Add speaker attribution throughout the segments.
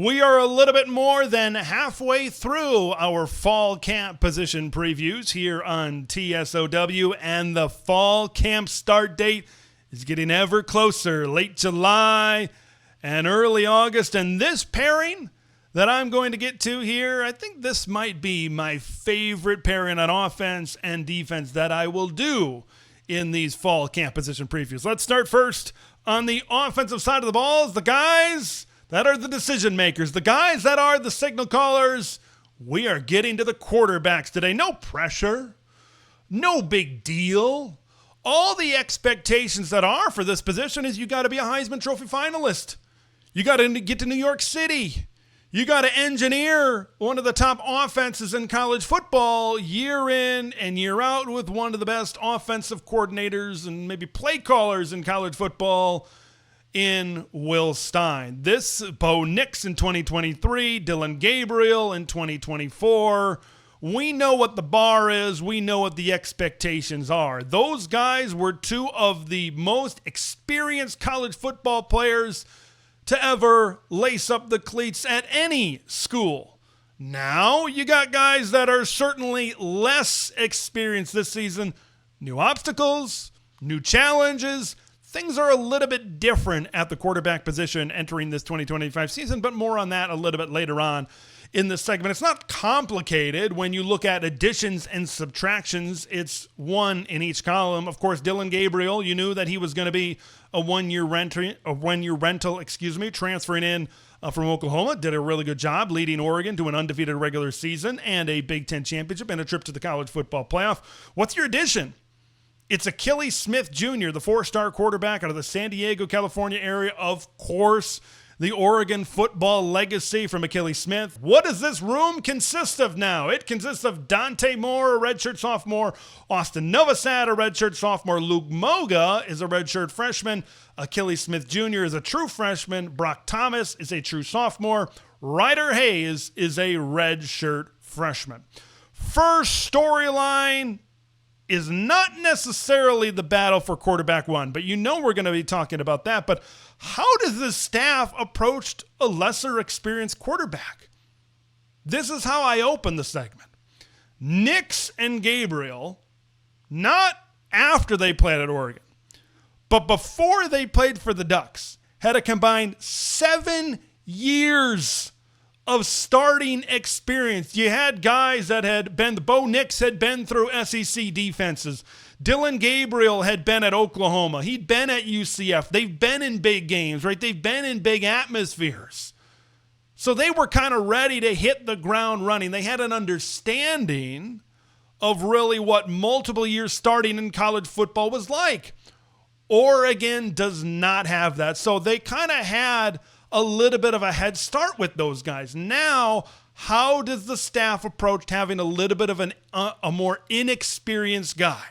Speaker 1: We are a little bit more than halfway through our fall camp position previews here on TSOW, and the fall camp start date is getting ever closer, late July and early August. And this pairing that I'm going to get to here, I think this might be my favorite pairing on offense and defense that I will do in these fall camp position previews. Let's start first on the offensive side of the ball. The guys that are the decision makers, the guys that are the signal callers. We are getting to the quarterbacks today. No pressure, no big deal. All the expectations that are for this position is you got to be a Heisman Trophy finalist. You got to get to New York City. You got to engineer one of the top offenses in college football year in and year out with one of the best offensive coordinators and maybe play callers in college football in Will Stein. This, Bo Nix in 2023, Dillon Gabriel in 2024. We know what the bar is. We know what the expectations are. Those guys were two of the most experienced college football players to ever lace up the cleats at any school. Now you got guys that are certainly less experienced this season. New obstacles, new challenges. Things are a little bit different at the quarterback position entering this 2025 season, but more on that a little bit later on in this segment. It's not complicated when you look at additions and subtractions. It's one in each column. Of course, Dillon Gabriel, you knew that he was going to be a one-year rental, transferring in from Oklahoma. Did a really good job leading Oregon to an undefeated regular season and a Big Ten championship and a trip to the college football playoff. What's your addition? It's Akili Smith Jr., the four-star quarterback out of the San Diego, California area. Of course, the Oregon football legacy from Akili Smith. What does this room consist of now? It consists of Dante Moore, a redshirt sophomore, Austin Novosad, a redshirt sophomore, Luke Moga is a redshirt freshman, Akili Smith Jr. is a true freshman, Brock Thomas is a true sophomore, Ryder Hayes is a redshirt freshman. First storyline is not necessarily the battle for quarterback one, but you know we're going to be talking about that. But how does the staff approach a lesser experienced quarterback? This is how I open the segment. Nix and Gabriel, not after they played at Oregon, but before they played for the Ducks, had a combined 7 years of starting experience. You had guys that had been, Bo Nix had been through SEC defenses. Dillon Gabriel had been at Oklahoma. He'd been at UCF. They've been in big games, right? They've been in big atmospheres. So they were kind of ready to hit the ground running. They had an understanding of really what multiple years starting in college football was like. Oregon does not have that. So they kind of had a little bit of a head start with those guys. Now, how does the staff approach having a little bit of a more inexperienced guy?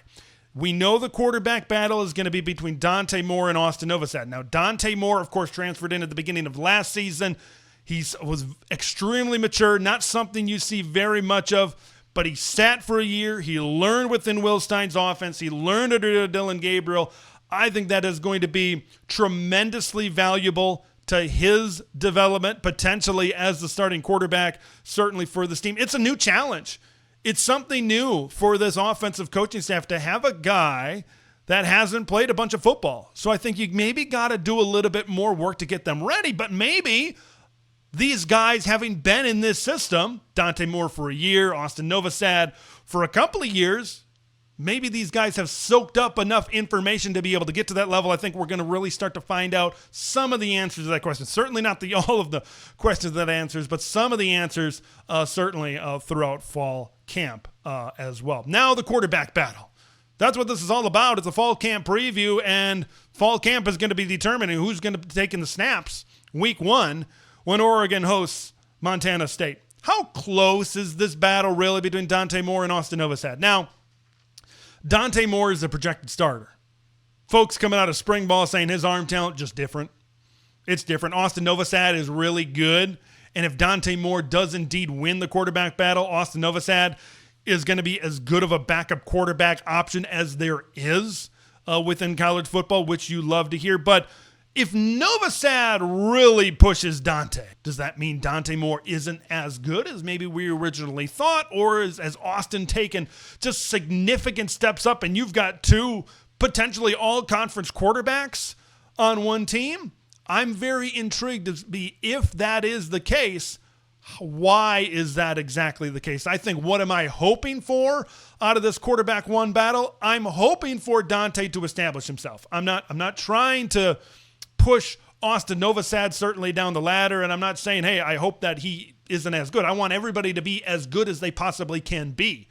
Speaker 1: We know the quarterback battle is going to be between Dante Moore and Austin Novosad. Now, Dante Moore, of course, transferred in at the beginning of last season. He was extremely mature, not something you see very much of, but he sat for a year. He learned within Will Stein's offense. He learned under Dillon Gabriel. I think that is going to be tremendously valuable to his development, potentially as the starting quarterback, certainly for this team. It's a new challenge. It's something new for this offensive coaching staff to have a guy that hasn't played a bunch of football. So I think you maybe got to do a little bit more work to get them ready, but maybe these guys having been in this system, Dante Moore for a year, Austin Novosad for a couple of years, maybe these guys have soaked up enough information to be able to get to that level. I think we're going to really start to find out some of the answers to that question. Certainly not all of the questions that answers, but some of the answers certainly throughout fall camp as well. Now the quarterback battle. That's what this is all about. It's a fall camp preview, and fall camp is going to be determining who's going to be taking the snaps week 1 when Oregon hosts Montana State. How close is this battle really between Dante Moore and Austin Novosad? Now, Dante Moore is the projected starter. Folks coming out of spring ball saying his arm talent just different. It's different. Austin Novosad is really good. And if Dante Moore does indeed win the quarterback battle, Austin Novosad is going to be as good of a backup quarterback option as there is within college football, which you love to hear. But If Novosad really pushes Dante, does that mean Dante Moore isn't as good as maybe we originally thought? Or has Austin taken just significant steps up and you've got two potentially all-conference quarterbacks on one team? I'm very intrigued to be, if that is the case, why is that exactly the case? I think, what am I hoping for out of this quarterback one battle? I'm hoping for Dante to establish himself. I'm not trying to push Austin Novosad certainly down the ladder, and I'm not saying, hey, I hope that he isn't as good. I want everybody to be as good as they possibly can be.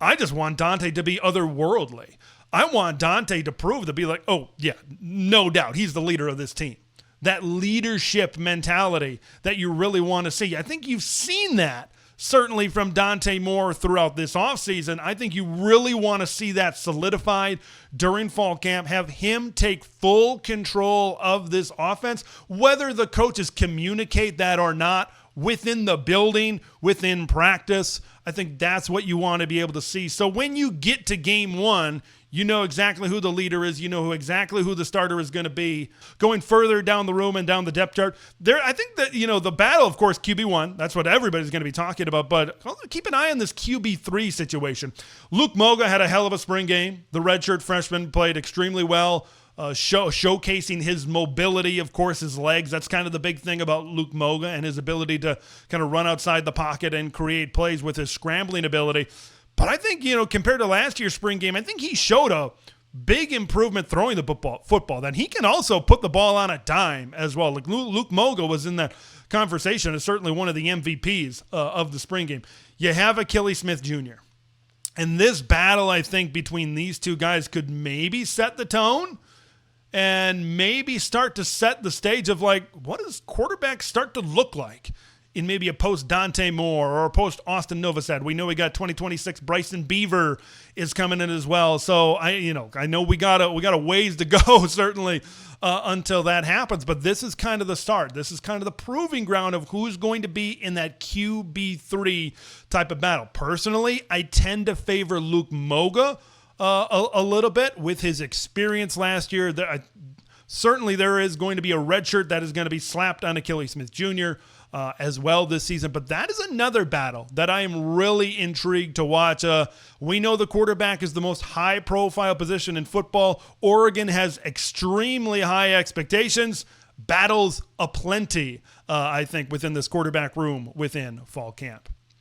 Speaker 1: I just want Dante to be otherworldly. I want Dante to prove, to be like, oh, yeah, no doubt, he's the leader of this team. That leadership mentality that you really want to see. I think you've seen that certainly from Dante Moore throughout this offseason. I think you really want to see that solidified during fall camp, have him take full control of this offense, whether the coaches communicate that or not within the building, within practice. I think that's what you want to be able to see. So when you get to game one, you know exactly who the leader is. You know exactly who the starter is going to be. Going further down the room and down the depth chart, I think that, the battle, of course, QB1, that's what everybody's going to be talking about, but keep an eye on this QB3 situation. Luke Moga had a hell of a spring game. The redshirt freshman played extremely well, showcasing his mobility, of course, his legs. That's kind of the big thing about Luke Moga and his ability to kind of run outside the pocket and create plays with his scrambling ability. But I think, compared to last year's spring game, I think he showed a big improvement throwing the football. Then he can also put the ball on a dime as well. Like Luke Moga was in that conversation as certainly one of the MVPs of the spring game. You have Achilles Smith Jr. And this battle, I think, between these two guys could maybe set the tone and maybe start to set the stage of, like, what does quarterback start to look like in maybe a post Dante Moore or a post Austin Novosad. We know we got 2026 Bryson Beaver is coming in as well. So I know we got a ways to go certainly until that happens. But this is kind of the start. This is kind of the proving ground of who's going to be in that QB3 type of battle. Personally, I tend to favor Luke Moga a little bit with his experience last year. Certainly there is going to be a red shirt that is going to be slapped on Achilles Smith Jr. As well this season. But that is another battle that I am really intrigued to watch. We know the quarterback is the most high-profile position in football. Oregon has extremely high expectations. Battles aplenty, I think, within this quarterback room within fall camp.